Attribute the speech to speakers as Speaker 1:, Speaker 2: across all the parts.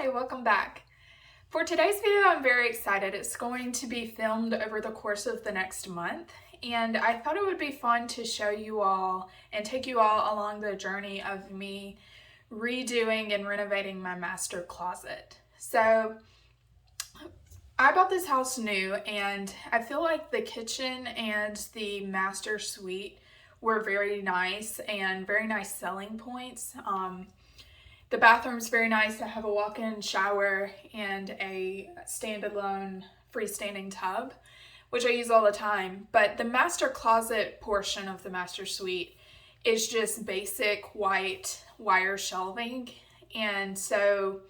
Speaker 1: Hi, welcome back. For today's video, I'm very excited. It's going to be filmed over the course of the next month, and I thought it would be fun to show you all and take you all along the journey of me redoing and renovating my master closet. So I bought this house new, and I feel like the kitchen and the master suite were very nice and very nice selling points. The bathroom's very nice. I have a walk-in shower and a standalone freestanding tub, which I use all the time. But the master closet portion of the master suite is just basic white wire shelving. And so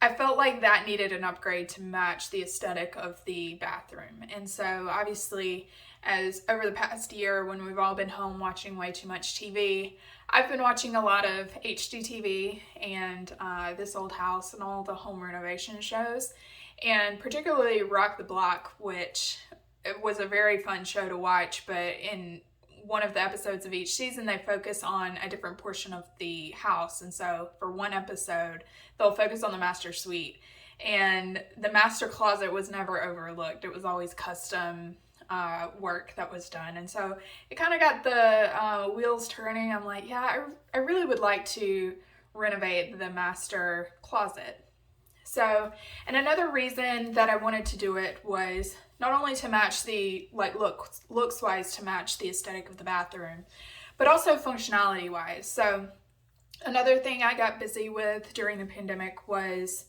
Speaker 1: I felt like that needed an upgrade to match the aesthetic of the bathroom. And so obviously, as over the past year when we've all been home watching way too much TV, I've been watching a lot of HGTV and This Old House and all the home renovation shows, and particularly Rock the Block, which it was a very fun show to watch, but in one of the episodes of each season, they focus on a different portion of the house. And so for one episode, they'll focus on the master suite. And the master closet was never overlooked. It was always custom work that was done. And so it kind of got the wheels turning. I'm like, yeah, I really would like to renovate the master closet. So, and another reason that I wanted to do it was not only to match the, looks wise to match the aesthetic of the bathroom, but also functionality wise. So another thing I got busy with during the pandemic was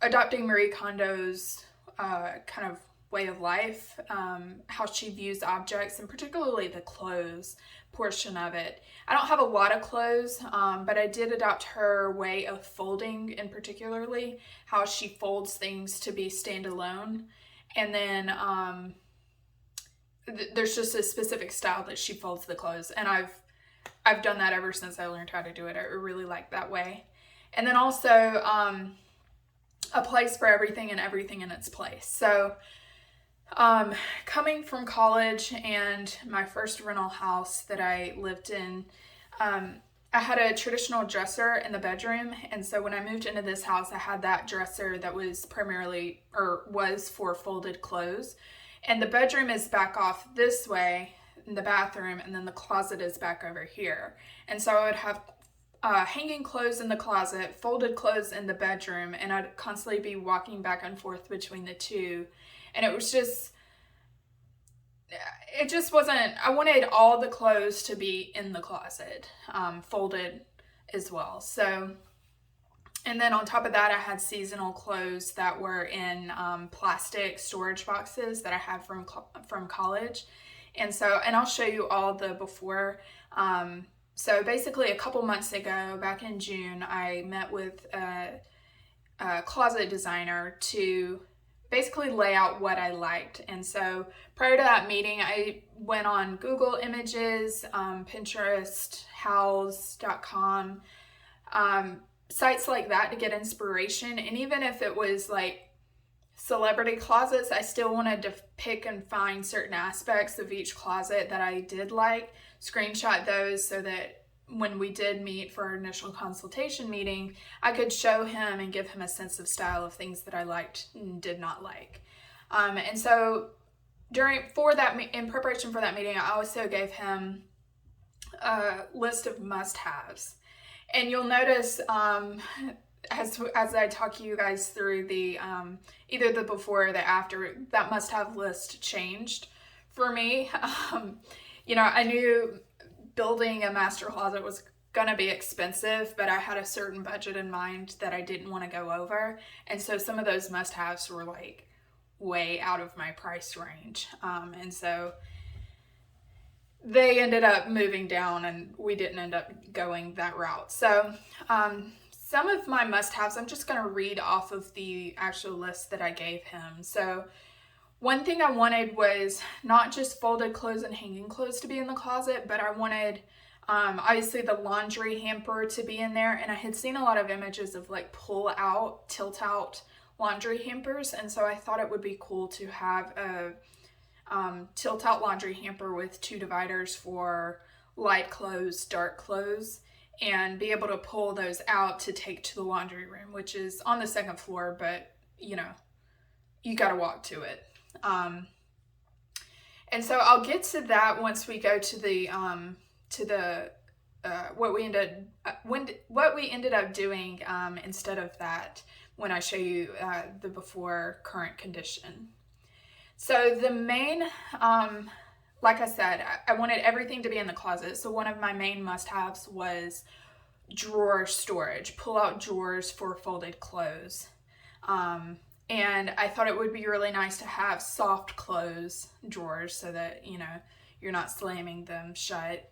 Speaker 1: adopting Marie Kondo's kind of way of life, how she views objects, and particularly the clothes portion of it. I don't have a lot of clothes, but I did adopt her way of folding, and particularly how she folds things to be standalone. And then there's just a specific style that she folds the clothes, and I've done that ever since I learned how to do it. I really like that way. And then also a place for everything and everything in its place. So coming from college and my first rental house that I lived in, I had a traditional dresser in the bedroom. And so when I moved into this house, I had that dresser that was primarily, or was for folded clothes. And the bedroom is back off this way in the bathroom, and then the closet is back over here. And so I would have hanging clothes in the closet, folded clothes in the bedroom, and I'd constantly be walking back and forth between the two. And it just wasn't, I wanted all the clothes to be in the closet, folded as well. So, and then on top of that, I had seasonal clothes that were in plastic storage boxes that I had from college. And so, and I'll show you all the before. So basically a couple months ago, back in June, I met with a closet designer to basically lay out what I liked. And so prior to that meeting, I went on Google Images, Pinterest, Houzz.com, sites like that to get inspiration. And even if it was like celebrity closets, I still wanted to pick and find certain aspects of each closet that I did like, screenshot those so that when we did meet for our initial consultation meeting, I could show him and give him a sense of style of things that I liked and did not like. And so in preparation for that meeting, I also gave him a list of must-haves. And you'll notice as I talk you guys through the either the before or the after, that must-have list changed for me. I knew building a master closet was gonna be expensive, but I had a certain budget in mind that I didn't want to go over. And so some of those must-haves were like way out of my price range. And so they ended up moving down and we didn't end up going that route. So some of my must-haves, I'm just going to read off of the actual list that I gave him. So one thing I wanted was not just folded clothes and hanging clothes to be in the closet, but I wanted obviously the laundry hamper to be in there. And I had seen a lot of images of like pull out, tilt out laundry hampers. And so I thought it would be cool to have a tilt out laundry hamper with two dividers for light clothes, dark clothes, and be able to pull those out to take to the laundry room, which is on the second floor, but you know, you got to walk to it. And so I'll get to that once we go to the what we ended up doing instead of that, when I show you the before current condition. So the main, like I said, I wanted everything to be in the closet. So one of my main must-haves was drawer storage, pull-out drawers for folded clothes. And I thought it would be really nice to have soft close drawers so that, you know, you're not slamming them shut.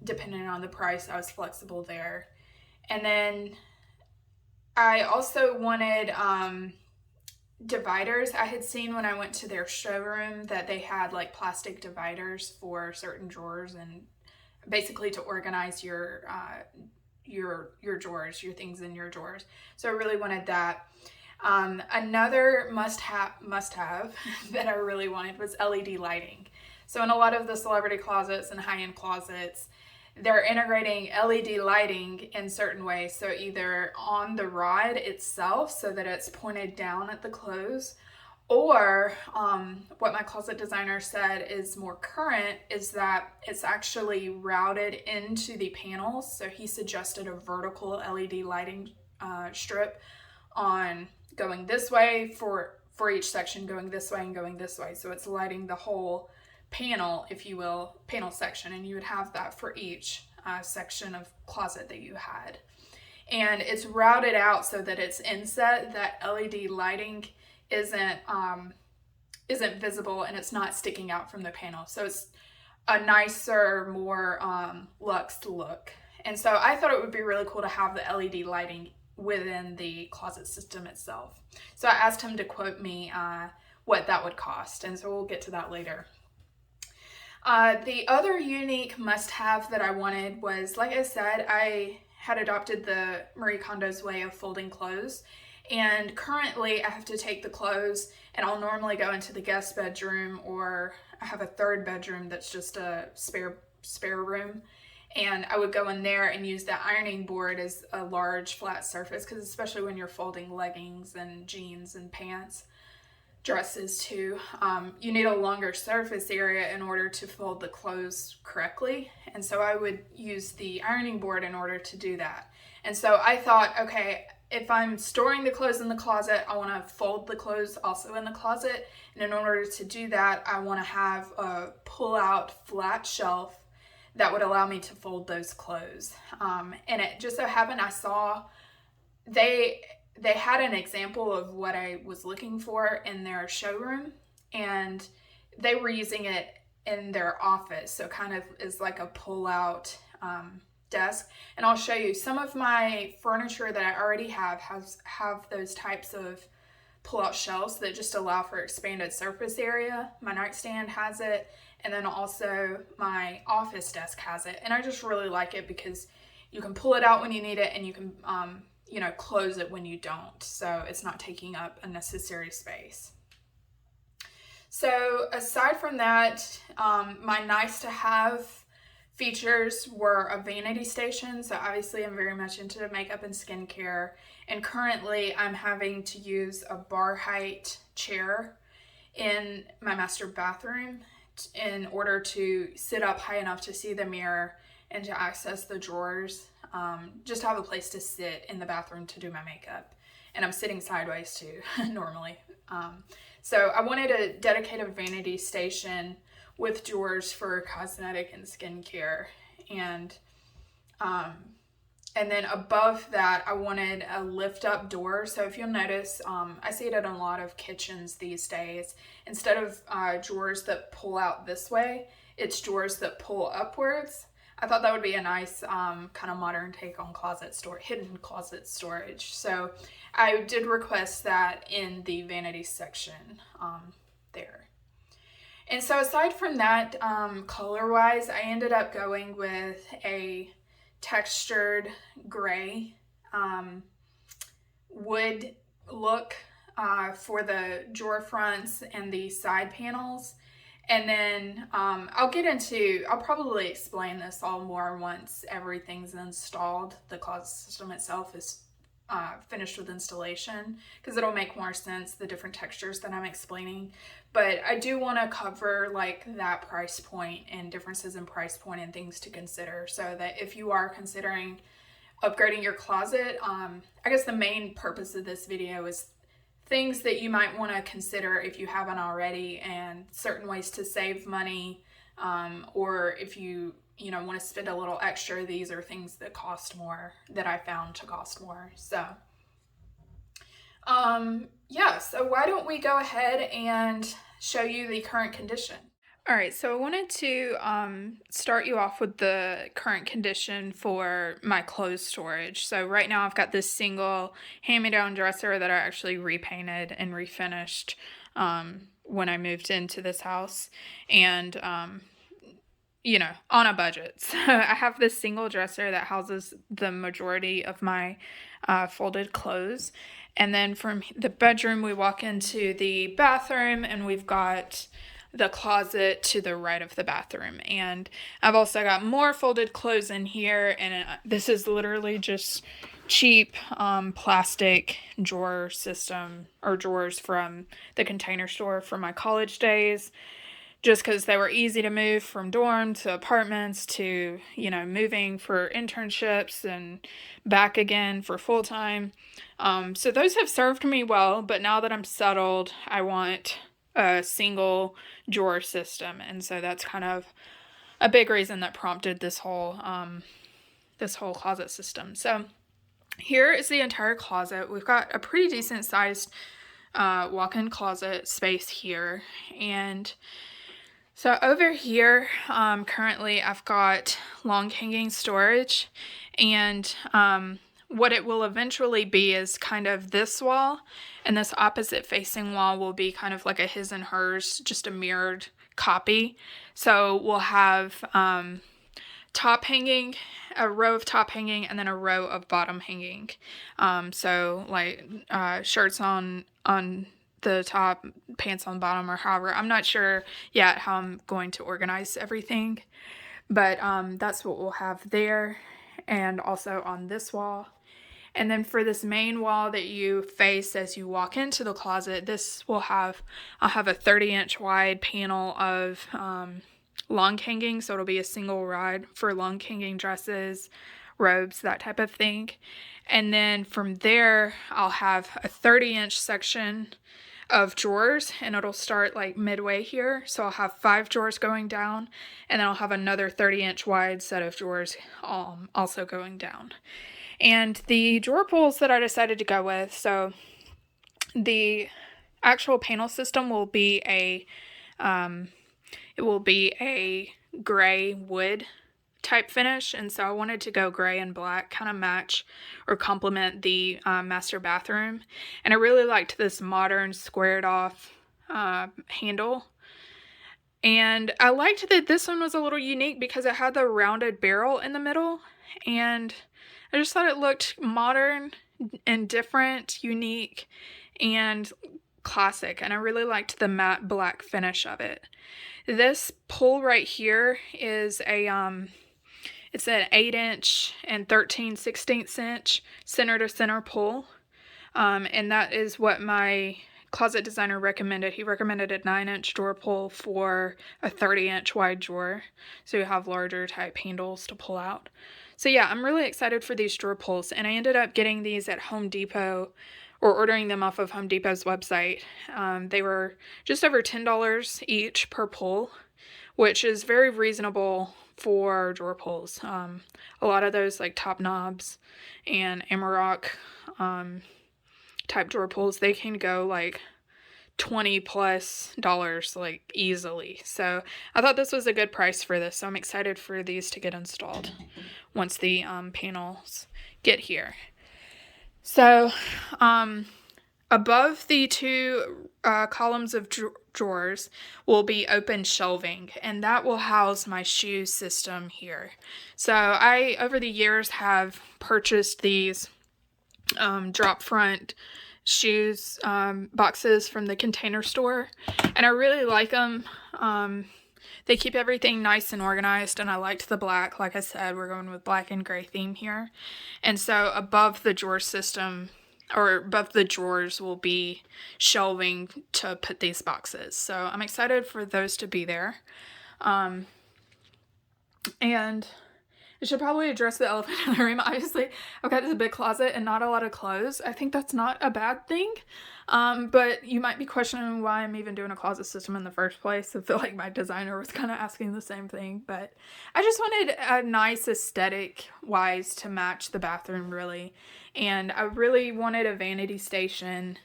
Speaker 1: Depending on the price, I was flexible there. And then I also wanted dividers. I had seen when I went to their showroom that they had like plastic dividers for certain drawers, and basically to organize your drawers, your things in your drawers. So I really wanted that. Another must-have that I really wanted was LED lighting. So in a lot of the celebrity closets and high-end closets, they're integrating LED lighting in certain ways. So either on the rod itself so that it's pointed down at the clothes, or what my closet designer said is more current is that it's actually routed into the panels. So he suggested a vertical LED lighting strip on going this way for each section, going this way and going this way. So it's lighting the whole panel, if you will, panel section, and you would have that for each section of closet that you had. And it's routed out so that it's inset, that LED lighting isn't visible and it's not sticking out from the panel. So it's a nicer, more luxe look. And so I thought it would be really cool to have the LED lighting within the closet system itself. So I asked him to quote me what that would cost, and so we'll get to that later. The other unique must-have that I wanted was, like I said, I had adopted the Marie Kondo's way of folding clothes, and currently I have to take the clothes and I'll normally go into the guest bedroom, or I have a third bedroom that's just a spare room. And I would go in there and use the ironing board as a large flat surface, because especially when you're folding leggings and jeans and pants, dresses too, you need a longer surface area in order to fold the clothes correctly. And so I would use the ironing board in order to do that. And so I thought, okay, if I'm storing the clothes in the closet, I want to fold the clothes also in the closet. And in order to do that, I want to have a pull-out flat shelf that would allow me to fold those clothes. And it just so happened I saw they had an example of what I was looking for in their showroom, and they were using it in their office. So kind of is like a pull-out desk. And I'll show you some of my furniture that I already have those types of pull-out shelves that just allow for expanded surface area. My nightstand has it, and then also my office desk has it. And I just really like it because you can pull it out when you need it, and you can close it when you don't. So it's not taking up unnecessary space. So aside from that, my nice to have features were a vanity station. So obviously I'm very much into makeup and skincare, and currently I'm having to use a bar height chair in my master bathroom in order to sit up high enough to see the mirror and to access the drawers. Just to have a place to sit in the bathroom to do my makeup. And I'm sitting sideways too, normally. So I wanted a dedicated vanity station with drawers for cosmetic and skincare. And then above that, I wanted a lift up door. So if you'll notice, I see it in a lot of kitchens these days. Instead of drawers that pull out this way, it's drawers that pull upwards. I thought that would be a nice kind of modern take on hidden closet storage. So I did request that in the vanity section there. And so aside from that, color-wise, I ended up going with a textured gray wood look for the drawer fronts and the side panels. And then I'll probably explain this all more once everything's installed. The closet system itself is finished with installation, because it'll make more sense, the different textures that I'm explaining. But I do want to cover like that price point and differences in price point and things to consider, so that if you are considering upgrading your closet, I guess the main purpose of this video is things that you might want to consider if you haven't already, and certain ways to save money, or if you want to spend a little extra, these are things that cost more, that I found to cost more. So yeah, so why don't we go ahead and show you the current condition. All right, so I wanted to start you off with the current condition for my clothes storage. So right now I've got this single hand-me-down dresser that I actually repainted and refinished when I moved into this house, and on a budget. So I have this single dresser that houses the majority of my folded clothes. And then from the bedroom, we walk into the bathroom, and we've got the closet to the right of the bathroom. And I've also got more folded clothes in here, and this is literally just cheap plastic drawer system, or drawers from the Container Store from my college days, just because they were easy to move from dorm to apartments to, moving for internships and back again for full-time. So those have served me well, but now that I'm settled, I want a single drawer system, and so that's kind of a big reason that prompted this whole closet system. So here is the entire closet. We've got a pretty decent sized walk-in closet space here, and so over here currently I've got long hanging storage, and what it will eventually be is kind of this wall, and this opposite facing wall will be kind of like a his and hers, just a mirrored copy. So we'll have top hanging, a row of top hanging, and then a row of bottom hanging. So like shirts on the top, pants on bottom, or however. I'm not sure yet how I'm going to organize everything, but that's what we'll have there, and also on this wall. And then for this main wall that you face as you walk into the closet, I'll have a 30-inch wide panel of long hanging, so it'll be a single rod for long hanging dresses, robes, that type of thing. And then from there, I'll have a 30-inch section of drawers, and it'll start like midway here. So I'll have 5 drawers going down, and then I'll have another 30-inch wide set of drawers also going down. And the drawer pulls that I decided to go with, so the actual panel system will be a gray wood type finish, and so I wanted to go gray and black, kind of match or complement the master bathroom. And I really liked this modern squared off handle, and I liked that this one was a little unique because it had the rounded barrel in the middle, and I just thought it looked modern and different, unique, and classic, and I really liked the matte black finish of it. This pull right here is it's an 8-inch and 13/16 inch center to center pull, and that is what my closet designer recommended. He recommended a 9-inch drawer pull for a 30-inch wide drawer, so you have larger type handles to pull out. So yeah, I'm really excited for these drawer pulls, and I ended up getting these at Home Depot, or ordering them off of Home Depot's website. They were just over $10 each per pull, which is very reasonable for drawer pulls. A lot of those like top knobs and Amarok type drawer pulls, they can go like $20+ like easily. So I thought this was a good price for this, so I'm excited for these to get installed once the panels get here. So above the 2 columns of drawers will be open shelving, and that will house my shoe system here. So I, over the years, have purchased these drop front shoes boxes from the Container Store, and I really like them. They keep everything nice and organized, and I liked the black. Like I said, we're going with black and gray theme here. And so above the drawer system, or above the drawers, will be shelving to put these boxes. So I'm excited for those to be there. And I should probably address the elephant in the room. Obviously, I've got this big closet and not a lot of clothes. I think that's not a bad thing. But you might be questioning why I'm even doing a closet system in the first place. I feel like my designer was kind of asking the same thing. But I just wanted a nice aesthetic wise to match the bathroom, really. And I really wanted a vanity station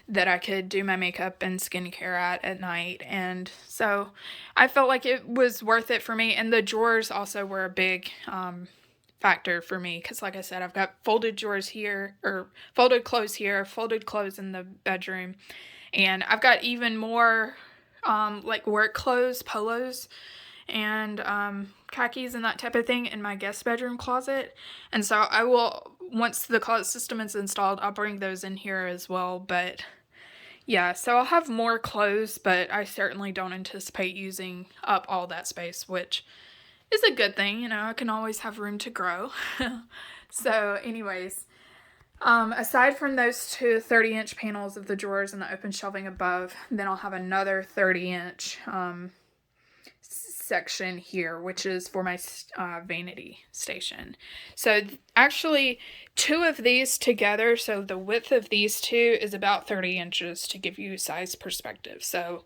Speaker 1: that I could do my makeup and skincare at night. And so I felt like it was worth it for me. And the drawers also were a big factor for me, because like I said, I've got folded drawers here, or folded clothes here, folded clothes in the bedroom, and I've got even more like work clothes, polos, and khakis and that type of thing in my guest bedroom closet. And so I will, once the closet system is installed, I'll bring those in here as well. But yeah, so I'll have more clothes, but I certainly don't anticipate using up all that space, which is a good thing. You know, I can always have room to grow. So anyways, aside from those two 30-inch panels of the drawers and the open shelving above, then I'll have another 30-inch section here, which is for my vanity station. So actually, two of these together, so the width of these two is about 30 inches to give you size perspective. So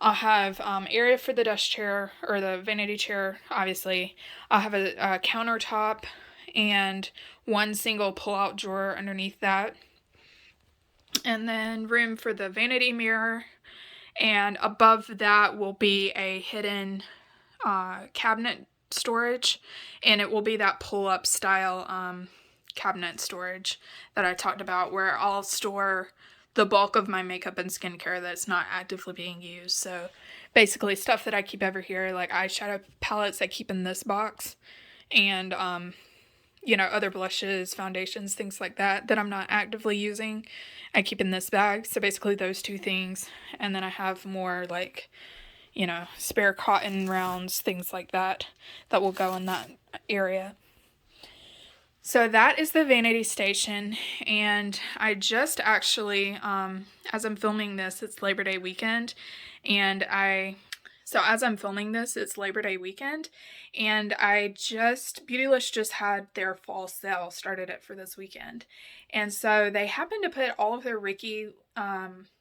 Speaker 1: I'll have area for the desk chair, or the vanity chair, obviously. I'll have a countertop and one single pull-out drawer underneath that. And then room for the vanity mirror. And above that will be a hidden cabinet storage, and it will be that pull-up style cabinet storage that I talked about, where I'll store the bulk of my makeup and skincare that's not actively being used. So basically stuff that I keep over here, like eyeshadow palettes I keep in this box, and you know, other blushes, foundations, things like that that I'm not actively using, I keep in this bag. So basically those two things. And then I have more like, you know, spare cotton rounds, things like that, that will go in that area. So that is the vanity station, and I just actually, as I'm filming this, it's Labor Day weekend, and Beautylist just had their fall sale, started it for this weekend, and so they happened to put all of their Ricky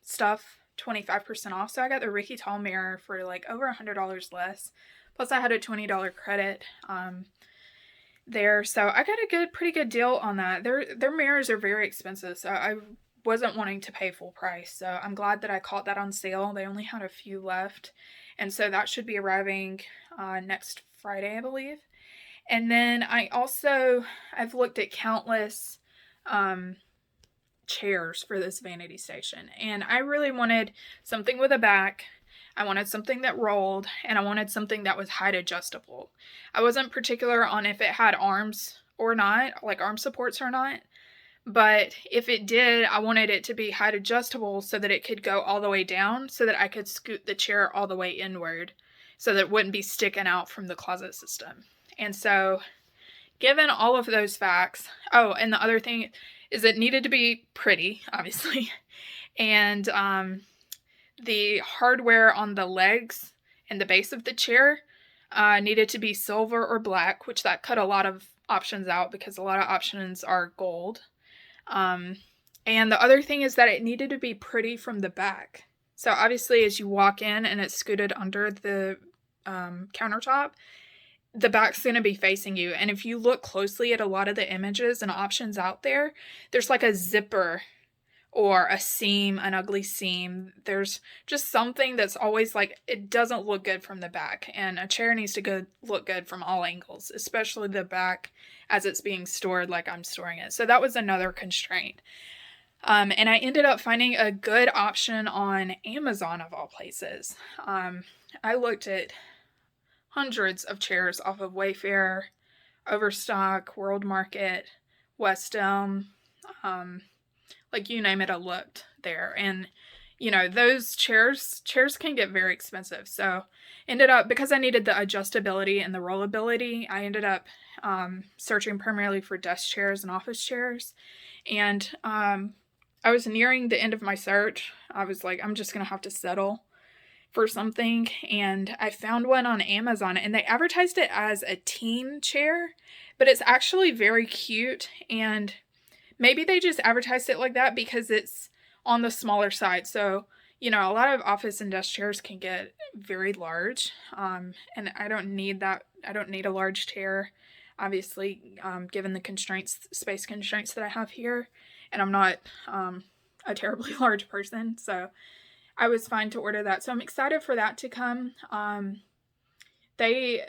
Speaker 1: stuff 25% off. So I got the Ricky tall mirror for like over $100 less. Plus I had a $20 credit there. So I got a pretty good deal on that. Their mirrors are very expensive, so I wasn't wanting to pay full price. So I'm glad that I caught that on sale. They only had a few left. And so that should be arriving next Friday, I believe. And then I've looked at countless chairs for this vanity station, and I really wanted something with a back. I wanted something that rolled, and I wanted something that was height adjustable. I wasn't particular on if it had arms or not, like arm supports or not, but if it did, I wanted it to be height adjustable so that it could go all the way down, so that I could scoot the chair all the way inward, so that it wouldn't be sticking out from the closet system. And so, given all of those facts, oh, and the other thing is it needed to be pretty, obviously, and the hardware on the legs and the base of the chair needed to be silver or black, which that cut a lot of options out, because a lot of options are gold. And the other thing is that it needed to be pretty from the back. So obviously as you walk in and it's scooted under the countertop, the back's going to be facing you. And if you look closely at a lot of the images and options out there, there's like a zipper or a seam, an ugly seam. There's just something that's always like, it doesn't look good from the back. And a chair needs to look good from all angles, especially the back as it's being stored like I'm storing it. So that was another constraint. And I ended up finding a good option on Amazon, of all places. I looked at hundreds of chairs off of Wayfair, Overstock, World Market, West Elm, like you name it, I looked there. And you know, those chairs can get very expensive. So ended up, because I needed the adjustability and the rollability, I ended up searching primarily for desk chairs and office chairs. And I was nearing the end of my search. I was like, I'm just gonna have to settle for something. And I found one on Amazon, and they advertised it as a teen chair, but it's actually very cute. And maybe they just advertised it like that because it's on the smaller side. So, you know, a lot of office and desk chairs can get very large. And I don't need that. I don't need a large chair, obviously, given the constraints, space constraints that I have here. And I'm not a terribly large person. So I was fine to order that. So I'm excited for that to come. There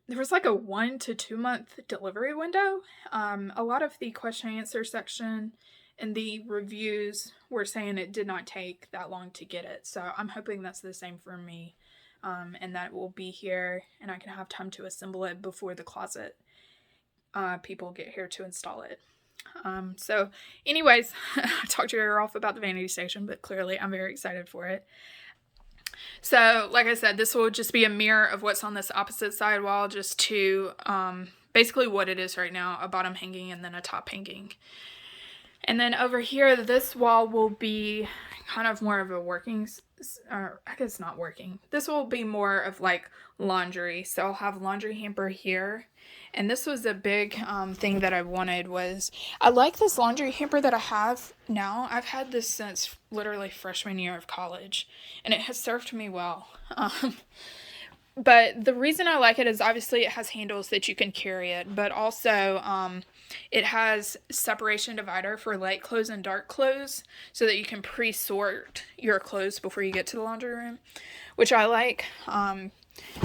Speaker 1: was like a 1 to 2 month delivery window. A lot of the question and answer section and the reviews were saying it did not take that long to get it. So I'm hoping that's the same for me, and that it will be here and I can have time to assemble it before the closet people get here to install it. So anyways, I talked your ear off about the vanity station, but clearly I'm very excited for it. So, like I said, this will just be a mirror of what's on this opposite side wall, just to basically what it is right now, a bottom hanging and then a top hanging. And then over here, this wall will be kind of more of a working, or I guess not working. This will be more of like laundry. So I'll have laundry hamper here. And this was a big thing that I wanted was, I like this laundry hamper that I have now. I've had this since literally freshman year of college, and it has served me well. But the reason I like it is obviously it has handles that you can carry it, but also it has separation divider for light clothes and dark clothes so that you can pre-sort your clothes before you get to the laundry room, which I like.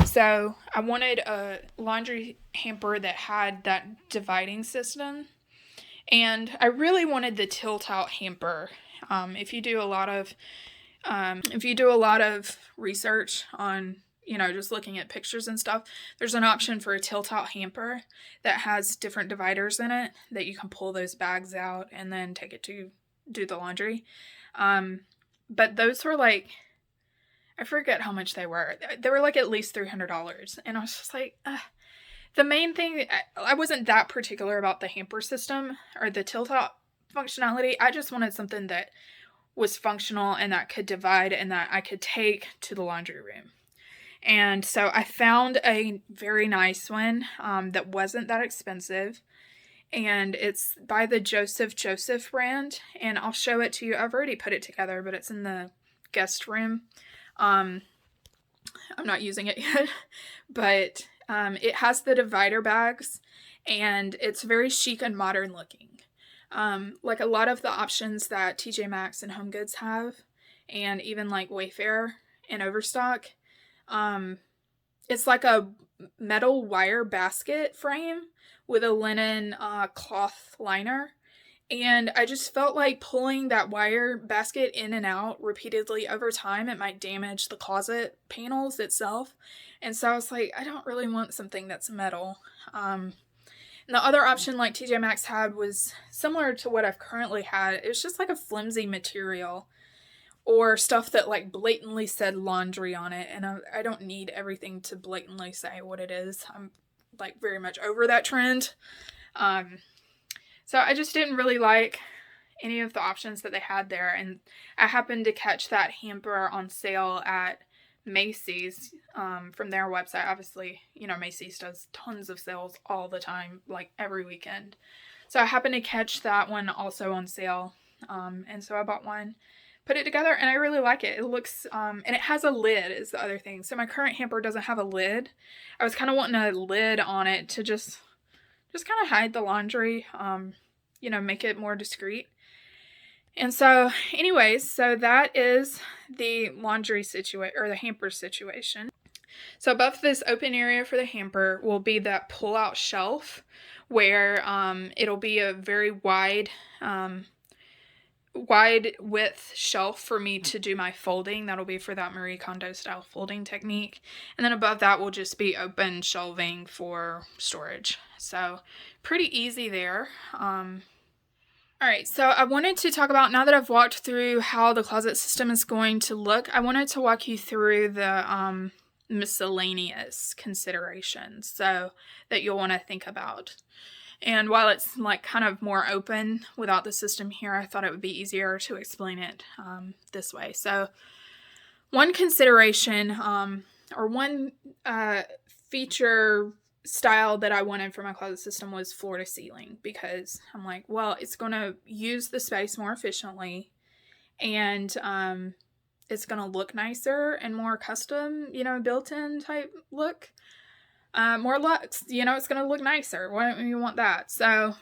Speaker 1: So I wanted a laundry hamper that had that dividing system, and I really wanted the tilt-out hamper. If you do a lot of research on, you know, just looking at pictures and stuff, there's an option for a tilt-out hamper that has different dividers in it that you can pull those bags out and then take it to do the laundry. But those were like, I forget how much they were. They were like at least $300. And I was just like, the main thing, I wasn't that particular about the hamper system or the tilt-out functionality. I just wanted something that was functional and that could divide and that I could take to the laundry room. And so I found a very nice one that wasn't that expensive. And it's by the Joseph brand. And I'll show it to you. I've already put it together, but it's in the guest room. I'm not using it yet, but it has the divider bags, and it's very chic and modern looking. Like a lot of the options that TJ Maxx and HomeGoods have, and even like Wayfair and Overstock, it's like a metal wire basket frame with a linen cloth liner. And I just felt like pulling that wire basket in and out repeatedly over time, it might damage the closet panels itself. And so I was like, I don't really want something that's metal. And the other option like TJ Maxx had was similar to what I've currently had. It was just like a flimsy material or stuff that like blatantly said laundry on it. And I don't need everything to blatantly say what it is. I'm like very much over that trend. So I just didn't really like any of the options that they had there. And I happened to catch that hamper on sale at Macy's from their website. Obviously, you know, Macy's does tons of sales all the time, like every weekend. So I happened to catch that one also on sale. And so I bought one, put it together, and I really like it. It looks, and it has a lid is the other thing. So my current hamper doesn't have a lid. I was kind of wanting a lid on it to just kind of hide the laundry, you know, make it more discreet. And so anyways, so that is the laundry situation, or the hamper situation. So above this open area for the hamper will be that pull-out shelf where it'll be a very wide width shelf for me to do my folding. That'll be for that Marie Kondo style folding technique. And then above that will just be open shelving for storage. So pretty easy there. All right, so I wanted to talk about, now that I've walked through how the closet system is going to look, I wanted to walk you through the miscellaneous considerations so that you'll want to think about. And while it's like kind of more open without the system here, I thought it would be easier to explain it this way. So one consideration or one feature style that I wanted for my closet system was floor to ceiling, because I'm like, well, it's going to use the space more efficiently, and it's going to look nicer and more custom, built-in type look. More luxe, it's going to look nicer. Why don't you want that? So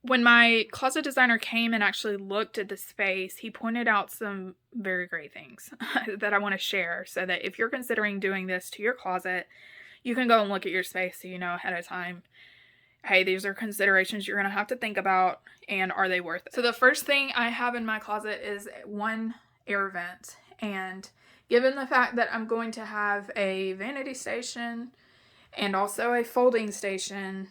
Speaker 1: when my closet designer came and actually looked at the space, he pointed out some very great things that I want to share, so that if you're considering doing this to your closet, you can go and look at your space so you know ahead of time, hey, these are considerations you're going to have to think about, and are they worth it? So the first thing I have in my closet is one air vent. And given the fact that I'm going to have a vanity station and also a folding station,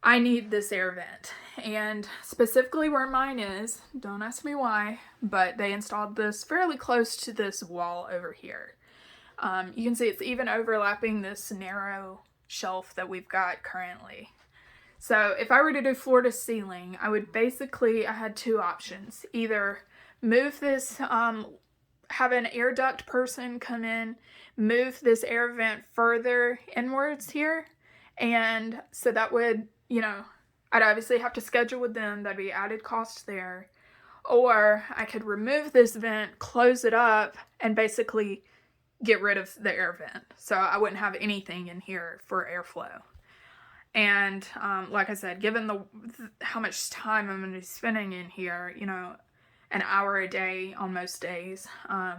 Speaker 1: I need this air vent. And specifically where mine is, don't ask me why, but they installed this fairly close to this wall over here. You can see it's even overlapping this narrow shelf that we've got currently. So if I were to do floor to ceiling, I had two options. Either move this, have an air duct person come in, move this air vent further inwards here, and so that would, I'd obviously have to schedule with them, that'd be added cost there. Or I could remove this vent, close it up, and basically get rid of the air vent, so I wouldn't have anything in here for airflow. And like I said, given how much time I'm going to be spending in here, an hour a day on most days, I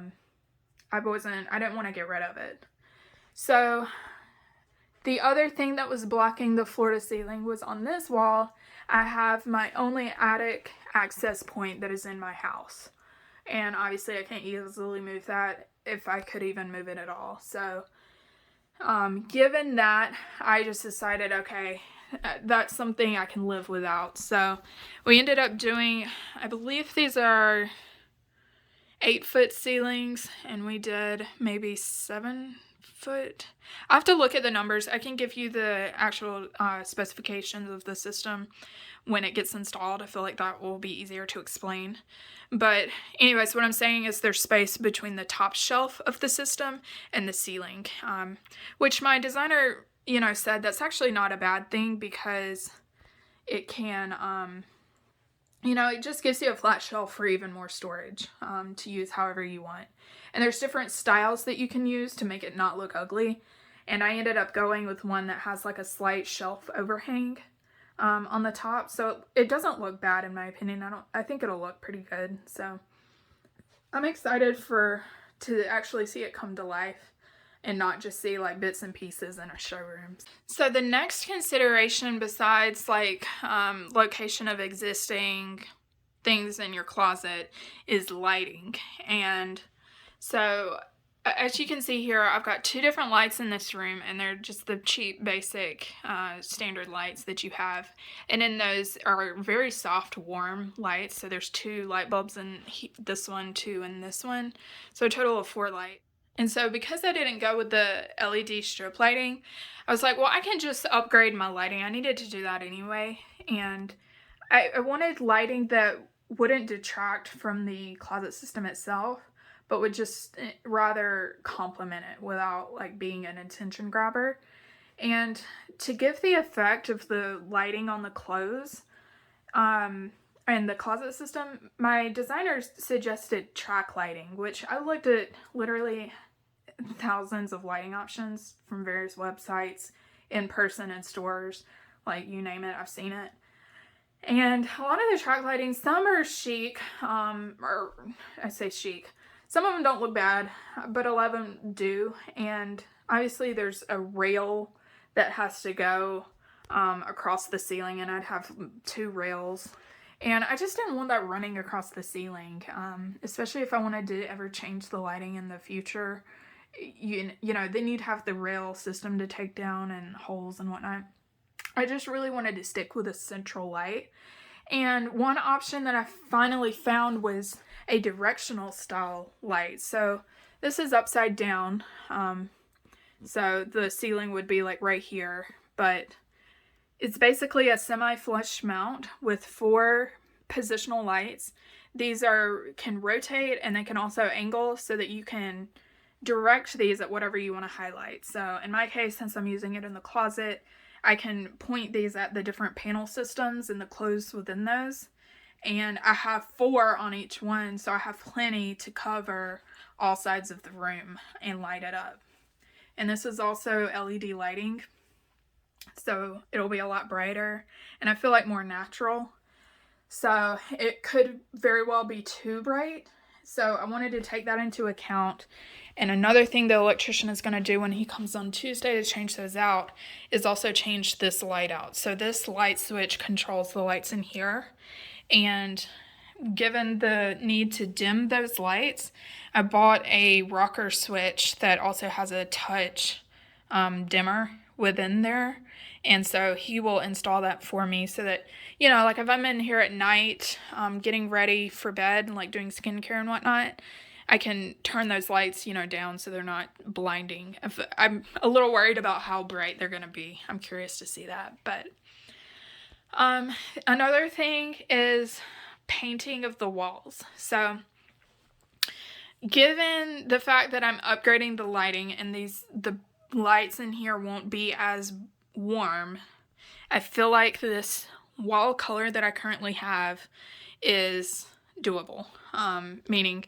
Speaker 1: didn't want to get rid of it. So the other thing that was blocking the floor to ceiling was on this wall. I have my only attic access point that is in my house, and obviously I can't easily move that, if I could even move it at all. So given that, I just decided, okay, that's something I can live without. So we ended up doing, I believe these are 8-foot ceilings, and we did maybe 7-foot. I have to look at the numbers. I can give you the actual specifications of the system when it gets installed. I feel like that will be easier to explain. But anyways, what I'm saying is there's space between the top shelf of the system and the ceiling, which my designer, said that's actually not a bad thing, because it can, it just gives you a flat shelf for even more storage to use however you want. And there's different styles that you can use to make it not look ugly. And I ended up going with one that has like a slight shelf overhang on the top, so it doesn't look bad in my opinion. I think it'll look pretty good. So I'm excited to actually see it come to life and not just see like bits and pieces in a showroom. So the next consideration, besides like location of existing things in your closet, is lighting. And so as you can see here, I've got 2 different lights in this room, and they're just the cheap, basic, standard lights that you have. And in those are very soft, warm lights. So there's 2 light bulbs in this one, 2 in this one. So a total of 4 lights. And so because I didn't go with the LED strip lighting, I was like, well, I can just upgrade my lighting. I needed to do that anyway. And I wanted lighting that wouldn't detract from the closet system itself, but would just rather complement it without like being an attention grabber. And to give the effect of the lighting on the clothes and the closet system, my designer suggested track lighting, which I looked at literally thousands of lighting options from various websites, in person, in stores, like you name it, I've seen it. And a lot of the track lighting, some are chic, or I say chic, some of them don't look bad, but a lot of them do. And obviously there's a rail that has to go across the ceiling, and I'd have 2 rails. And I just didn't want that running across the ceiling, especially if I wanted to ever change the lighting in the future. Then you'd have the rail system to take down and holes and whatnot. I just really wanted to stick with a central light. And one option that I finally found was a directional style light. So this is upside down. So the ceiling would be like right here, but it's basically a semi-flush mount with 4 positional lights. These can rotate, and they can also angle so that you can direct these at whatever you want to highlight. So in my case, since I'm using it in the closet, I can point these at the different panel systems and the clothes within those. And I have 4 on each one, so I have plenty to cover all sides of the room and light it up. And this is also LED lighting, so it'll be a lot brighter, and I feel like more natural. So it could very well be too bright. So I wanted to take that into account. And another thing the electrician is going to do when he comes on Tuesday to change those out is also change this light out. So this light switch controls the lights in here. And given the need to dim those lights, I bought a rocker switch that also has a touch dimmer within there. And so he will install that for me so that, you know, like if I'm in here at night getting ready for bed and like doing skincare and whatnot, I can turn those lights, you know, down so they're not blinding. I'm a little worried about how bright they're going to be. I'm curious to see that. But another thing is painting of the walls. So given the fact that I'm upgrading the lighting and the lights in here won't be as warm, I feel like this wall color that I currently have is doable. Meaning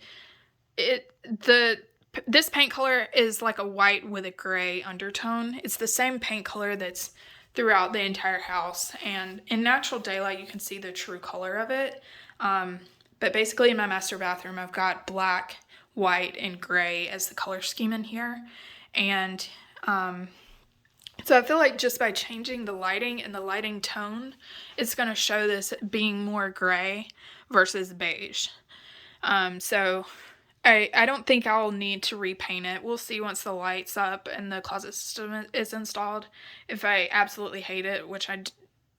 Speaker 1: this paint color is like a white with a gray undertone. It's the same paint color that's throughout the entire house, and in natural daylight you can see the true color of it. But basically in my master bathroom I've got black, white, and gray as the color scheme in here. And so I feel like just by changing the lighting and the lighting tone, it's going to show this being more gray versus beige. So I don't think I'll need to repaint it. We'll see once the light's up and the closet system is installed. If I absolutely hate it, which I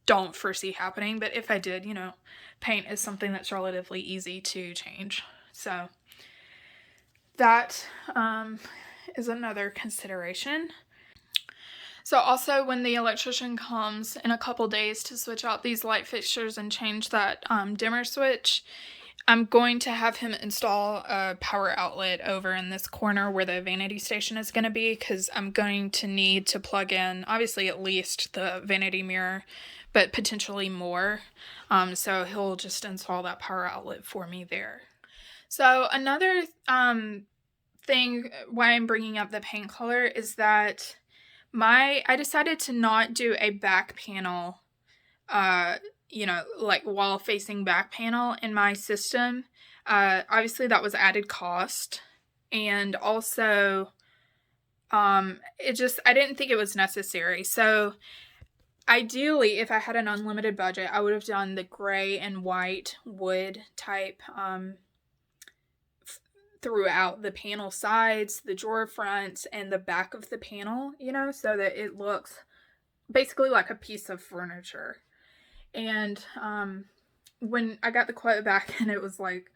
Speaker 1: don't foresee happening, but if I did, you know, paint is something that's relatively easy to change. So that is another consideration. So also when the electrician comes in a couple days to switch out these light fixtures and change that dimmer switch, I'm going to have him install a power outlet over in this corner where the vanity station is going to be, because I'm going to need to plug in, obviously, at least the vanity mirror, but potentially more. So he'll just install that power outlet for me there. So another thing why I'm bringing up the paint color is that I decided to not do a back panel, you know, like wall facing back panel in my system. Obviously that was added cost, and also I didn't think it was necessary. So ideally, if I had an unlimited budget, I would have done the gray and white wood type throughout the panel sides, the drawer fronts, and the back of the panel, you know, so that it looks basically like a piece of furniture. And when I got the quote back, and it was like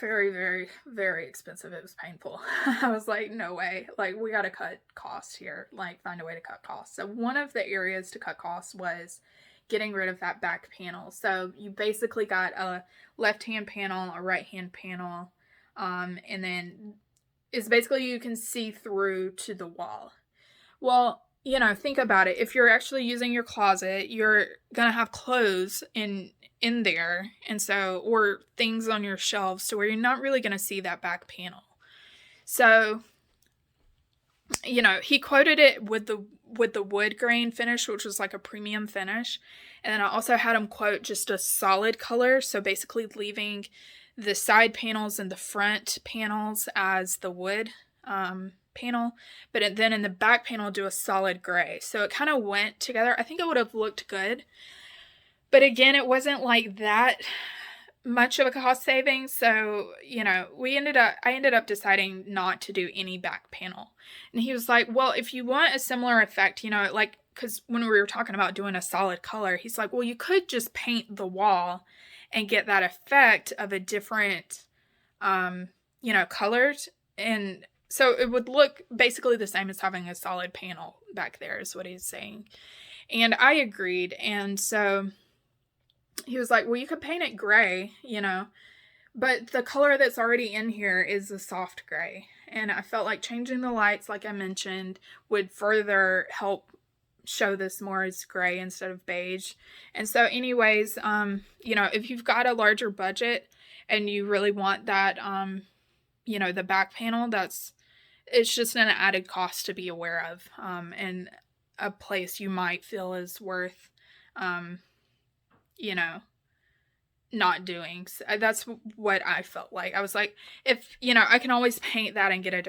Speaker 1: very, very, very expensive. It was painful. I was like, no way. Like, we got to cut costs here. Like, find a way to cut costs. So one of the areas to cut costs was getting rid of that back panel. So you basically got a left-hand panel, a right-hand panel, and then it's basically you can see through to the wall. Well, you know, think about it. If you're actually using your closet, you're going to have clothes in there, and so, or things on your shelves, to where you're not really going to see that back panel. So, you know, he quoted it with the wood grain finish, which was like a premium finish. And then I also had him quote just a solid color, so basically leaving the side panels and the front panels as the wood panel, but then in the back panel do a solid gray. So it kind of went together. I think it would have looked good, but again, it wasn't like that much of a cost saving. So, you know, I ended up deciding not to do any back panel. And he was like, well, if you want a similar effect, you know, like because when we were talking about doing a solid color, he's like, well, you could just paint the wall and get that effect of a different, colors. And so it would look basically the same as having a solid panel back there, is what he's saying. And I agreed. And so he was like, well, you could paint it gray, but the color that's already in here is a soft gray. And I felt like changing the lights, like I mentioned, would further help show this more as gray instead of beige. And so anyways, if you've got a larger budget and you really want that, the back panel, it's just an added cost to be aware of, and a place you might feel is worth, not doing. So that's what I felt like. I was like, if, I can always paint that and get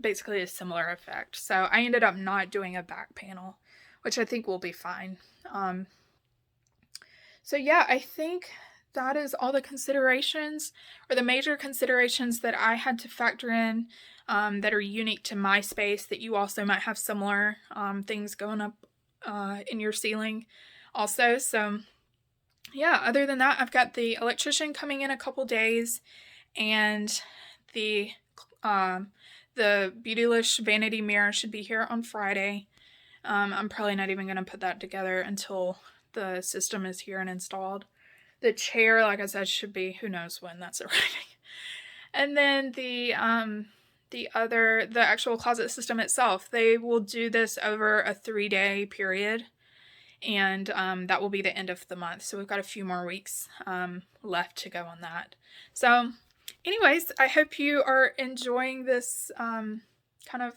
Speaker 1: basically a similar effect. So I ended up not doing a back panel, which I think will be fine. So yeah, I think that is all the considerations, or the major considerations that I had to factor in, that are unique to my space, that you also might have similar things going up in your ceiling also. So yeah, other than that, I've got the electrician coming in a couple days, and the Beautylish vanity mirror should be here on Friday. I'm probably not even going to put that together until the system is here and installed. The chair, like I said, should be, who knows when that's arriving. And then the actual closet system itself, they will do this over a 3-day period. And that will be the end of the month. So we've got a few more weeks left to go on that. So anyways, I hope you are enjoying this kind of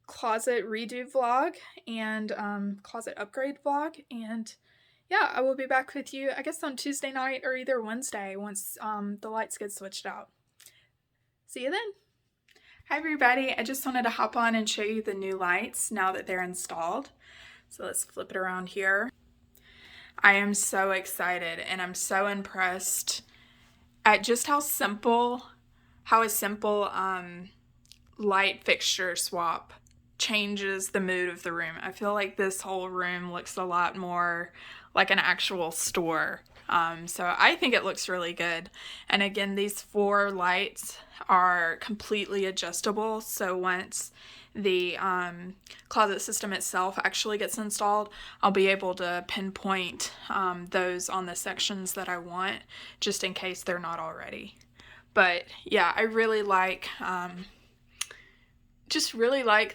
Speaker 1: closet redo vlog and closet upgrade vlog. And yeah, I will be back with you, I guess, on Tuesday night or either Wednesday once the lights get switched out. See you then. Hi everybody, I just wanted to hop on and show you the new lights now that they're installed. So let's flip it around here. I am so excited and I'm so impressed at just how a simple light fixture swap changes the mood of the room. I feel like this whole room looks a lot more like an actual store. So I think it looks really good. And again, these 4 lights are completely adjustable. So once the closet system itself actually gets installed, I'll be able to pinpoint those on the sections that I want, just in case they're not already. But yeah, I really like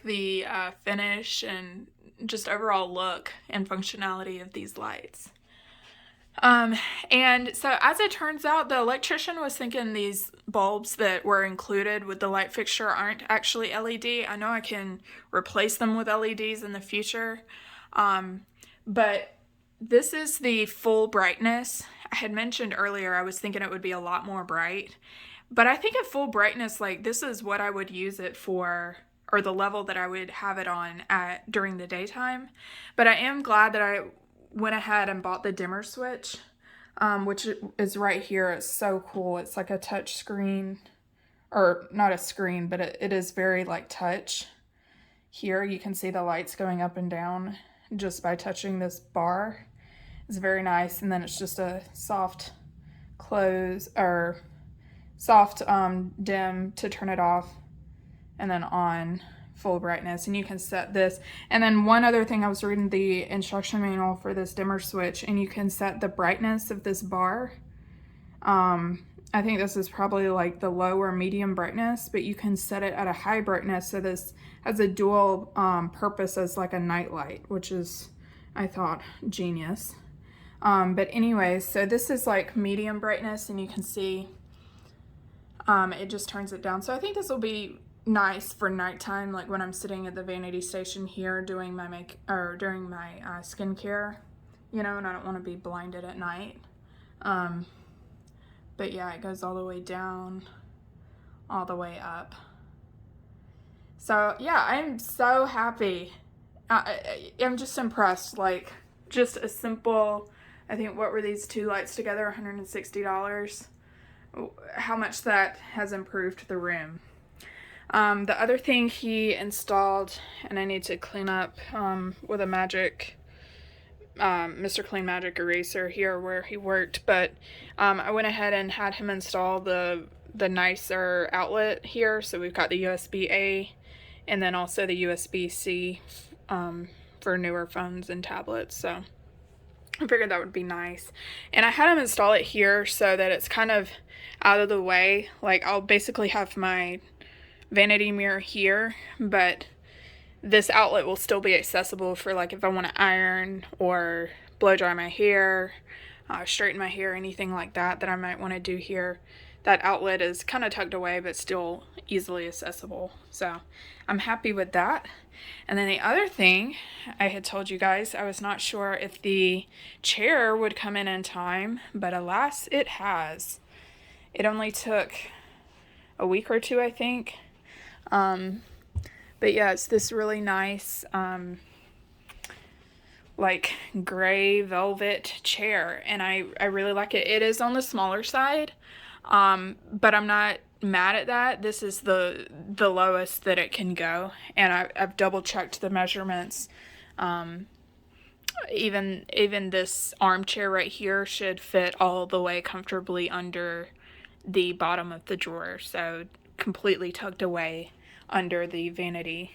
Speaker 1: the finish and just overall look and functionality of these lights. And so as it turns out, the electrician was thinking these bulbs that were included with the light fixture aren't actually LED. I know I can replace them with LEDs in the future. But this is the full brightness. I had mentioned earlier I was thinking it would be a lot more bright, but I think at full brightness, like, this is what I would use it for, or the level that I would have it on at during the daytime. But I am glad that I went ahead and bought the dimmer switch, which is right here. It's so cool. It's like a touch screen, or not a screen, but it is very like touch. Here you can see the lights going up and down just by touching this bar. It's very nice. And then it's just a soft close, or soft dim to turn it off, and then on full brightness. And you can set this. And then one other thing, I was reading the instruction manual for this dimmer switch, and you can set the brightness of this bar. I think this is probably like the low or medium brightness, but you can set it at a high brightness, so this has a dual purpose as like a night light, which is, I thought, genius. But anyways, so this is like medium brightness, and you can see it just turns it down. So I think this will be nice for nighttime, like when I'm sitting at the vanity station here doing my during my skincare, and I don't want to be blinded at night. But yeah, it goes all the way down, all the way up. So yeah, I'm so happy. I'm just impressed. Like, just a simple, I think, what were these 2 lights together, $160? How much that has improved the room. The other thing he installed, and I need to clean up with a magic Mr. Clean Magic eraser here where he worked, but I went ahead and had him install the nicer outlet here. So we've got the USB-A and then also the USB-C for newer phones and tablets. So I figured that would be nice. And I had him install it here so that it's kind of out of the way. Like, I'll basically have my vanity mirror here, but this outlet will still be accessible for, like, if I want to iron or blow dry my hair, straighten my hair, anything like that I might want to do here. That outlet is kind of tucked away but still easily accessible. So I'm happy with that. And then the other thing I had told you guys, I was not sure if the chair would come in time, but alas, it has. It only took a week or two, I think. But yeah, it's this really nice, like, gray velvet chair, and I really like it. It is on the smaller side, but I'm not mad at that. This is the lowest that it can go, and I've double checked the measurements. Even this armchair right here should fit all the way comfortably under the bottom of the drawer, so completely tucked away under the vanity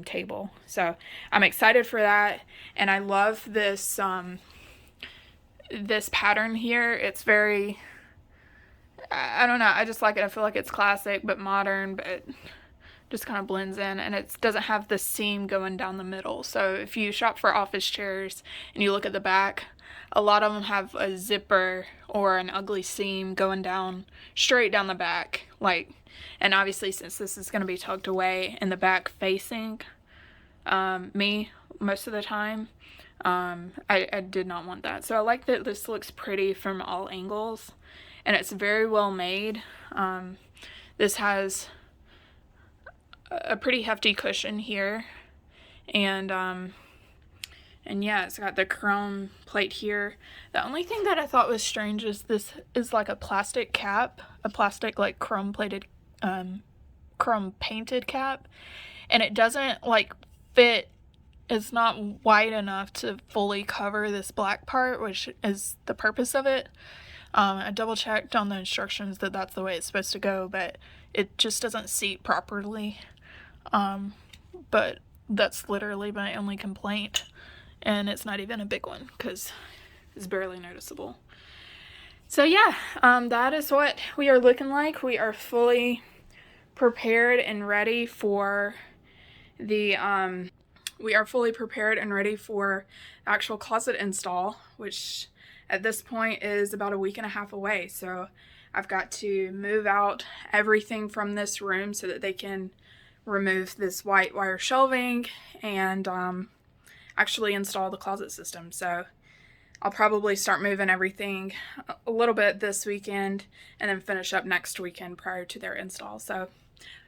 Speaker 1: table. So I'm excited for that, and I love this this pattern here. It's very, I don't know, I just like it. I feel like it's classic but modern, but just kind of blends in, and it doesn't have the seam going down the middle. So if you shop for office chairs and you look at the back, a lot of them have a zipper or an ugly seam going down straight down the back, like. And obviously, since this is going to be tucked away in the back facing me most of the time, I did not want that. So I like that this looks pretty from all angles, and it's very well made. This has a pretty hefty cushion here, and yeah, it's got the chrome plate here. The only thing that I thought was strange is this is like a plastic cap, a plastic like chrome painted cap, and it doesn't like fit. It's not wide enough to fully cover this black part, which is the purpose of it. I double checked on the instructions that that's the way it's supposed to go, but it just doesn't seat properly. But that's literally my only complaint, and it's not even a big one because it's barely noticeable. So yeah, that is what we are looking like. We are fully prepared and ready for the actual closet install, which at this point is about a week and a half away. So I've got to move out everything from this room so that they can remove this white wire shelving and actually install the closet system. So I'll probably start moving everything a little bit this weekend and then finish up next weekend prior to their install. So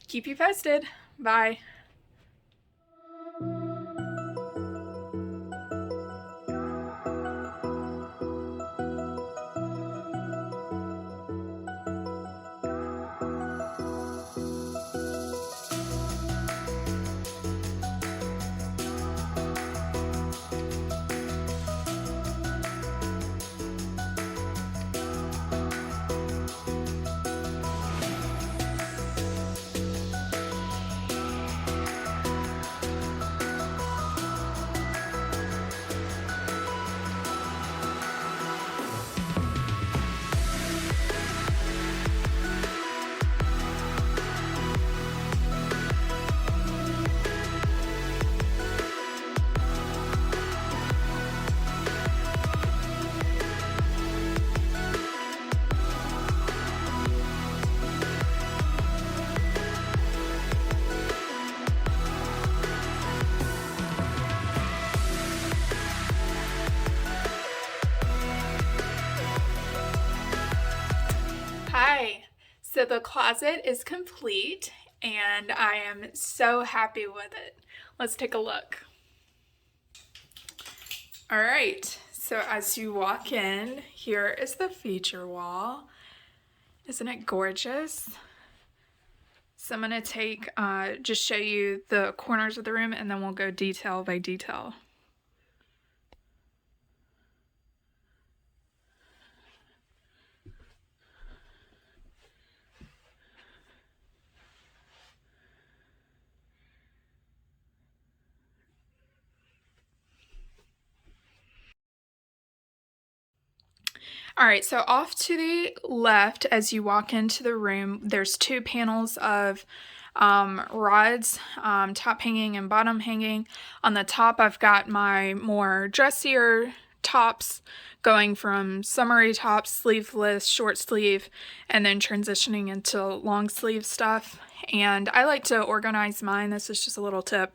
Speaker 1: keep you posted. Bye. Hi, so the closet is complete and I am so happy with it. Let's take a look. All right, so as you walk in, here is the feature wall. Isn't it gorgeous? So I'm going to just show you the corners of the room, and then we'll go detail by detail. All right, so off to the left as you walk into the room, there's two panels of rods, top hanging and bottom hanging. On the top, I've got my more dressier tops going from summery tops, sleeveless, short sleeve, and then transitioning into long sleeve stuff. And I like to organize mine, this is just a little tip,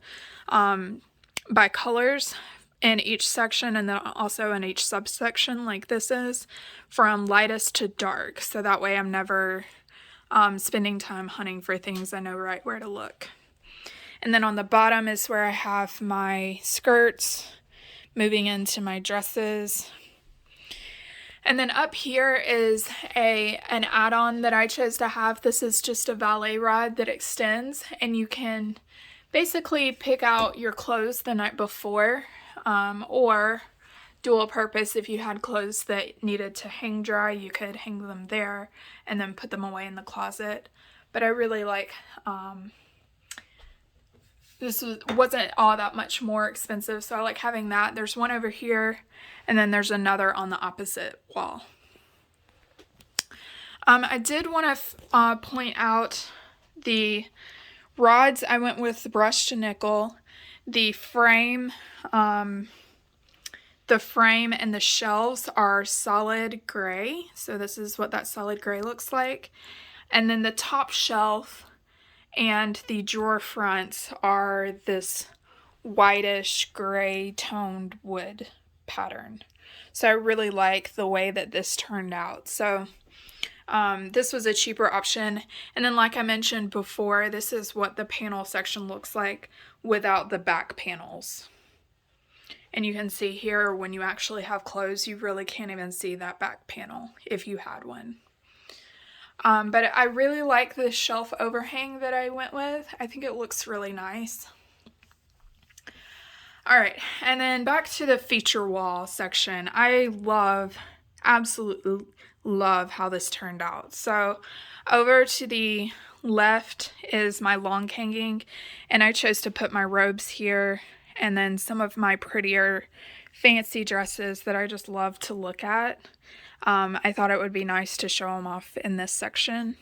Speaker 1: by colors in each section, and then also in each subsection like this is, from lightest to dark, so that way I'm never spending time hunting for things, I know right where to look. And then on the bottom is where I have my skirts, moving into my dresses. And then up here is an add-on that I chose to have. This is just a valet rod that extends, and you can basically pick out your clothes the night before, or dual purpose. If you had clothes that needed to hang dry, you could hang them there and then put them away in the closet. But I really like, this wasn't all that much more expensive, so I like having that. There's one over here, and then there's another on the opposite wall. I did want to point out the rods. I went with brushed nickel. The frame and the shelves are solid gray, so this is what that solid gray looks like. And then the top shelf and the drawer fronts are this whitish gray toned wood pattern. So I really like the way that this turned out. So this was a cheaper option. And then, like I mentioned before, this is what the panel section looks like without the back panels. And you can see here, when you actually have clothes, you really can't even see that back panel if you had one. But I really like this shelf overhang that I went with. I think it looks really nice. All right, and then back to the feature wall section. I absolutely love how this turned out. So over to the left is my long hanging, and I chose to put my robes here, and then some of my prettier fancy dresses that I just love to look at. I thought it would be nice to show them off in this section.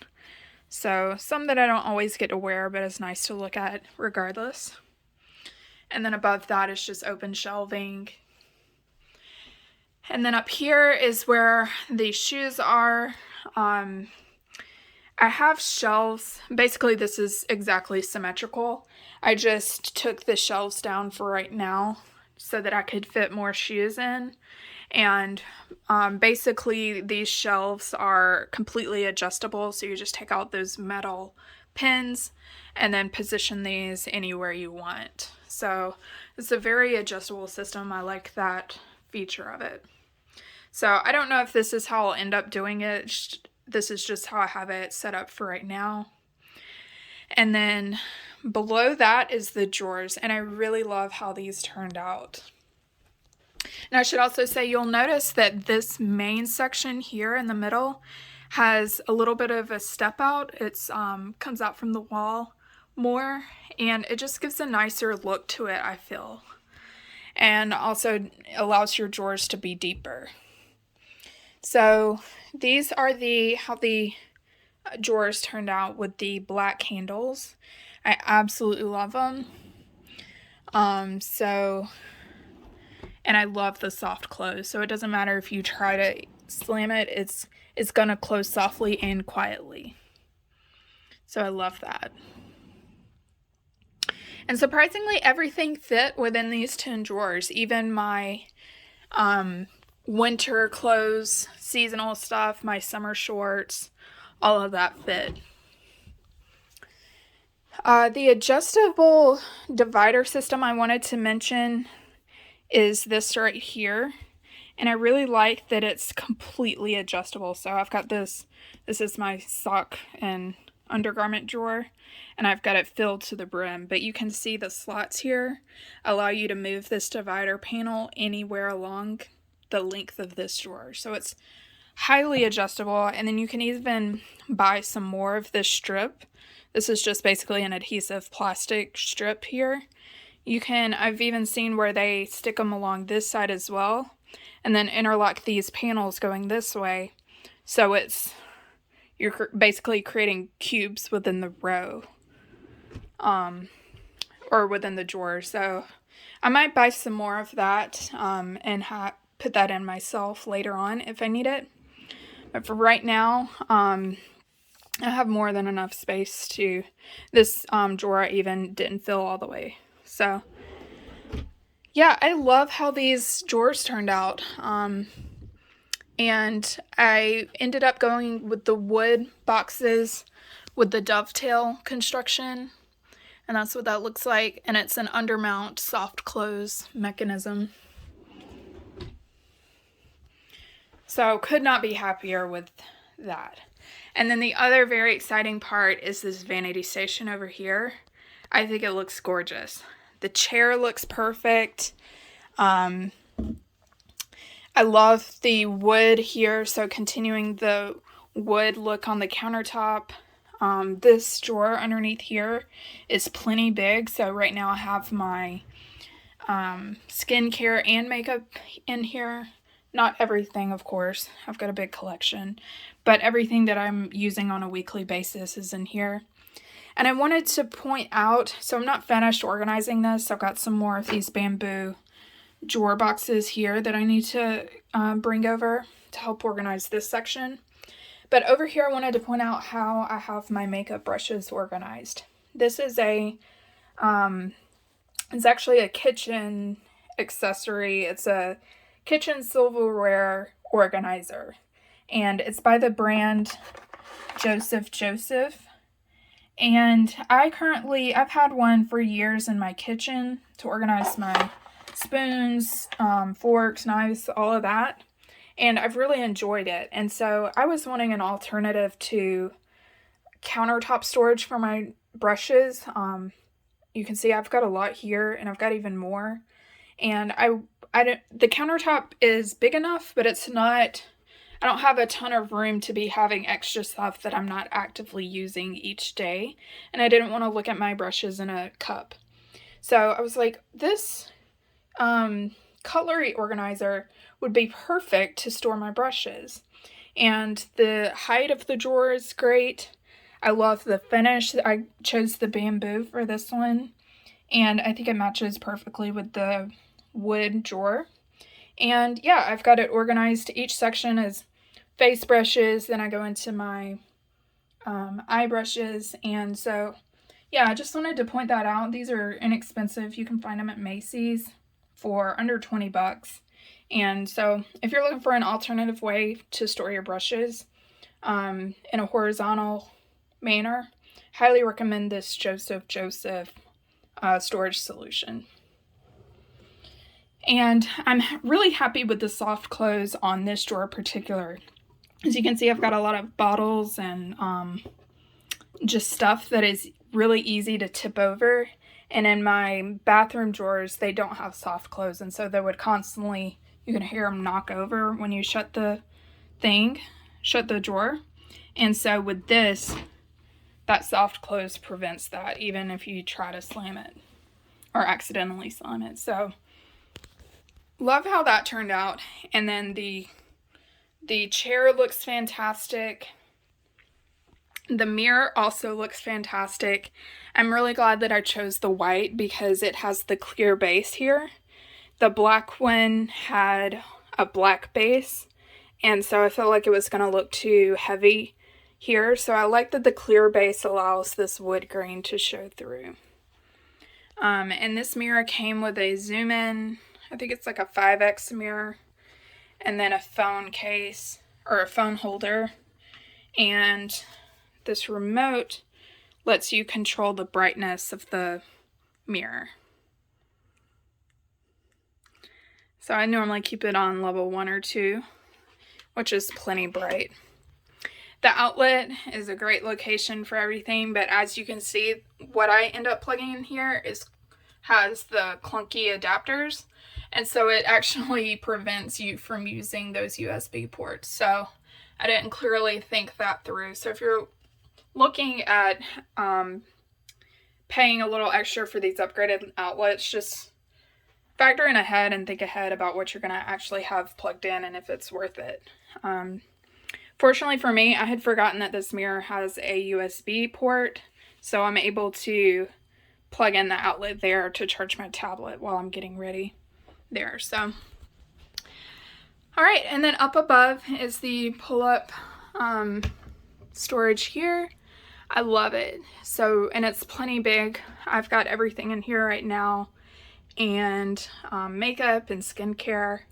Speaker 1: So some that I don't always get to wear, but it's nice to look at regardless. And then above that is just open shelving. And then up here is where the shoes are. I have shelves. Basically, this is exactly symmetrical. I just took the shelves down for right now so that I could fit more shoes in. And basically, these shelves are completely adjustable. So you just take out those metal pins and then position these anywhere you want. So it's a very adjustable system. I like that feature of it. So I don't know if this is how I'll end up doing it. This is just how I have it set up for right now. And then below that is the drawers, and I really love how these turned out. And I should also say, you'll notice that this main section here in the middle has a little bit of a step out. It's comes out from the wall more, and it just gives a nicer look to it, I feel. And also allows your drawers to be deeper. So these are how the drawers turned out with the black handles. I absolutely love them. And I love the soft close, so it doesn't matter if you try to slam it, it's gonna close softly and quietly. So I love that. And surprisingly, everything fit within these 10 drawers. Even my winter clothes, seasonal stuff, my summer shorts, all of that fit. The adjustable divider system I wanted to mention is this right here. And I really like that it's completely adjustable. So I've got this is my sock and undergarment drawer, and I've got it filled to the brim. But you can see the slots here allow you to move this divider panel anywhere along the length of this drawer. So it's highly adjustable, and then you can even buy some more of this strip. This is just basically an adhesive plastic strip here. I've even seen where they stick them along this side as well, and then interlock these panels going this way. So you're basically creating cubes within the row, or within the drawer. So I might buy some more of that, and put that in myself later on if I need it. But for right now, I have more than enough space to, this drawer even didn't fill all the way. So yeah, I love how these drawers turned out. And I ended up going with the wood boxes with the dovetail construction. And that's what that looks like. And it's an undermount soft close mechanism. So could not be happier with that. And then the other very exciting part is this vanity station over here. I think it looks gorgeous. The chair looks perfect. I love the wood here, so continuing the wood look on the countertop. This drawer underneath here is plenty big, so right now I have my skincare and makeup in here. Not everything, of course. I've got a big collection, but everything that I'm using on a weekly basis is in here. And I wanted to point out, so I'm not finished organizing this. I've got some more of these bamboo drawer boxes here that I need to bring over to help organize this section. But over here I wanted to point out how I have my makeup brushes organized. This is it's actually a kitchen accessory. It's a kitchen silverware organizer, and it's by the brand Joseph. And I've had one for years in my kitchen to organize my spoons, forks, knives, all of that. And I've really enjoyed it. And so I was wanting an alternative to countertop storage for my brushes. You can see I've got a lot here, and I've got even more. And the countertop is big enough, but I don't have a ton of room to be having extra stuff that I'm not actively using each day. And I didn't want to look at my brushes in a cup. So I was like, this cutlery organizer would be perfect to store my brushes. And the height of the drawer is great. I love the finish. I chose the bamboo for this one, and I think it matches perfectly with the wood drawer. And yeah, I've got it organized. Each section is face brushes, then I go into my eye brushes. And so yeah, I just wanted to point that out. These are inexpensive. You can find them at Macy's for under 20 bucks. And so if you're looking for an alternative way to store your brushes in a horizontal manner, highly recommend this Joseph storage solution. And I'm really happy with the soft close on this drawer in particular. As you can see, I've got a lot of bottles and just stuff that is really easy to tip over. And in my bathroom drawers, they don't have soft close, and so they would constantly, you can hear them knock over when you shut the drawer. And so with this, that soft close prevents that, even if you try to slam it or accidentally slam it. So love how that turned out. And then the chair looks fantastic. The mirror also looks fantastic. I'm really glad that I chose the white because it has the clear base here. The black one had a black base, and so I felt like it was going to look too heavy here. So I like that the clear base allows this wood grain to show through. And this mirror came with a zoom in, I think it's like a 5x mirror, and then a phone case or a phone holder. And this remote lets you control the brightness of the mirror. So I normally keep it on level 1 or 2, which is plenty bright. The outlet is a great location for everything, but as you can see, what I end up plugging in here has the clunky adapters, and so it actually prevents you from using those USB ports. So I didn't clearly think that through. So if you're looking at paying a little extra for these upgraded outlets, just factor in ahead and think ahead about what you're going to actually have plugged in and if it's worth it. Fortunately for me, I had forgotten that this mirror has a USB port, so I'm able to plug in the outlet there to charge my tablet while I'm getting ready there. So, all right, and then up above is the pull-up storage here. I love it. So, and it's plenty big. I've got everything in here right now, and makeup and skincare.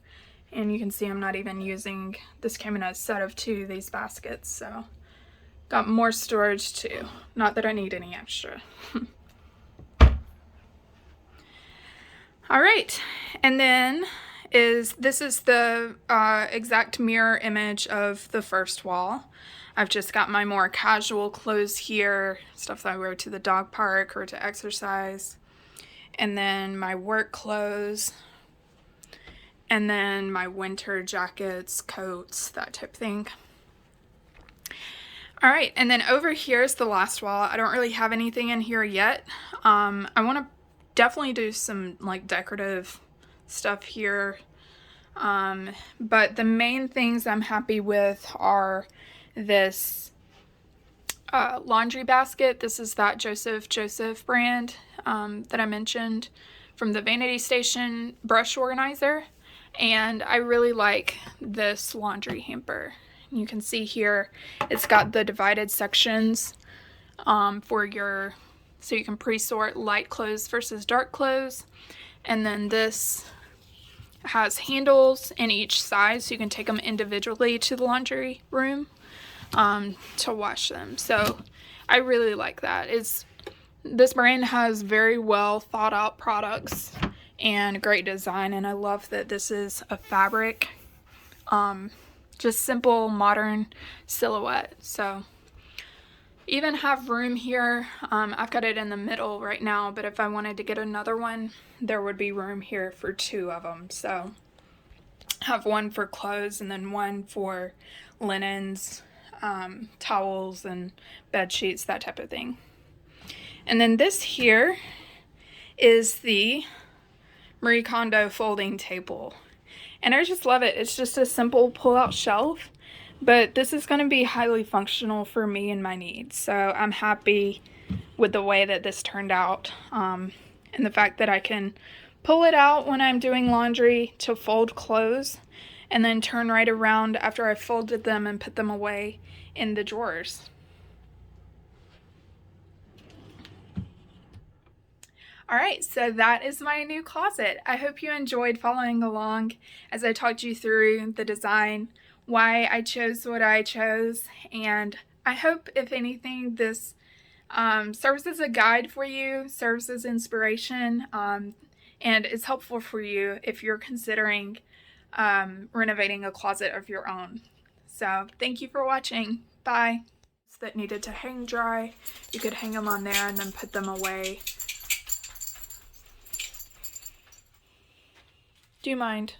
Speaker 1: And you can see I'm not even using, this came in a set of 2, these baskets, so got more storage too. Not that I need any extra. All right, and then this is the exact mirror image of the first wall. I've just got my more casual clothes here, stuff that I wear to the dog park or to exercise, and then my work clothes, and then my winter jackets, coats, that type of thing. All right, and then over here is the last wall. I don't really have anything in here yet. I want to definitely do some like decorative stuff here. But the main things I'm happy with are this laundry basket. This is that Joseph brand that I mentioned from the Vanity Station brush organizer. And I really like this laundry hamper. You can see here it's got the divided sections for your, so you can pre-sort light clothes versus dark clothes. And then this has handles in each side, so you can take them individually to the laundry room to wash them. So I really like that. This brand has very well thought out products and great design, and I love that this is a fabric, just simple modern silhouette. So even have room here. I've got it in the middle right now, but if I wanted to get another one, there would be room here for 2 of them. So have one for clothes and then one for linens, towels and bed sheets, that type of thing. And then this here is the Marie Kondo folding table, and I just love it. It's just a simple pull-out shelf, but this is going to be highly functional for me and my needs, so I'm happy with the way that this turned out, and the fact that I can pull it out when I'm doing laundry to fold clothes and then turn right around after I've folded them and put them away in the drawers. All right, so that is my new closet. I hope you enjoyed following along as I talked you through the design, why I chose what I chose, and I hope, if anything, this serves as a guide for you, serves as inspiration, and is helpful for you if you're considering renovating a closet of your own. So thank you for watching. Bye. That needed to hang dry, you could hang them on there and then put them away. Do you mind?